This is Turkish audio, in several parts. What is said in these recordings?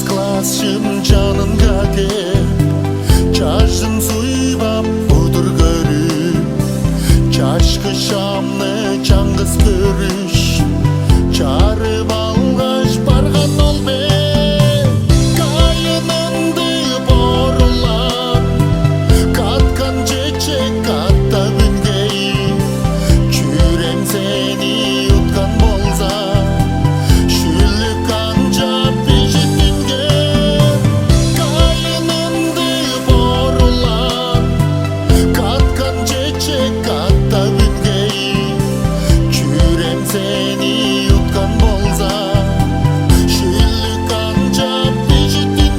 Klaşım canımga kep Çarşın suybap budur görüp Çaşkı şamны çangız körüş Çarıp algaç bargan ol be Kayınındı borulan Katkan çeçek katta büngeyi Çürem seni yutkan bolza Şüllük kanca pişitingen Kayınındı borulan Katkan çeçek katta büngeyi Çürem seni yutkan bolza Şüllük kanca pişitingen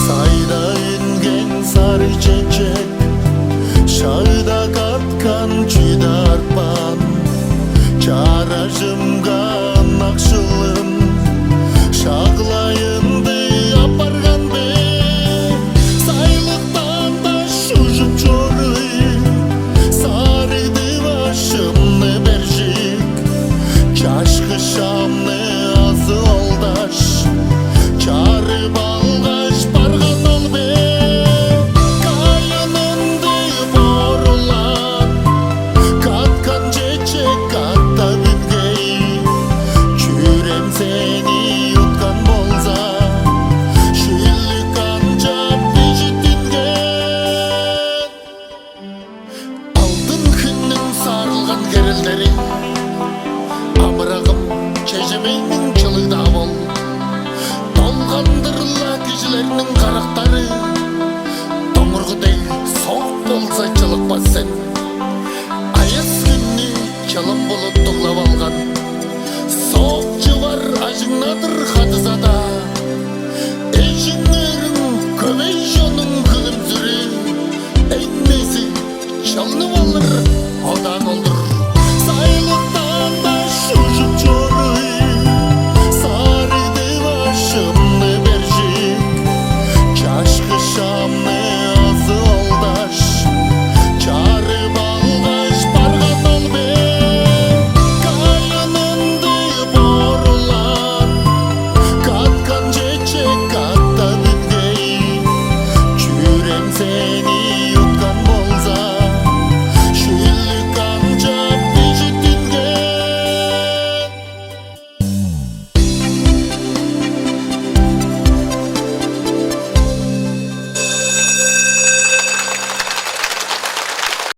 Sayda üngen sarı çeçek Şağıda katkan çüda artpan Çarajımga nakşılım Şağlayındı apargan be Saylıktan da şujup çorıy Sarıdı başımны berjik Çaşkı şamны azı oldaş Çarıp algaç bargan ol be Kayınındı borulan Katkan çeçek katta büngeyi Çürem seni yutkan bolza Şüllük kanca pişitingen Altın hünnin sarılgan kerilleri Amırağım çeşemeynin çılıgda bol Dolgandırıla kişilerinin karaktarı Tomurgudey soğuk bolsa çılıkmaz sen Ayız günni çalım bulup tuğlap algan Soğuk çıvar ajыңnadır hadızada Eşinlerin kövey şonun kılım sürü Eynesi çalınıp alır odan oldur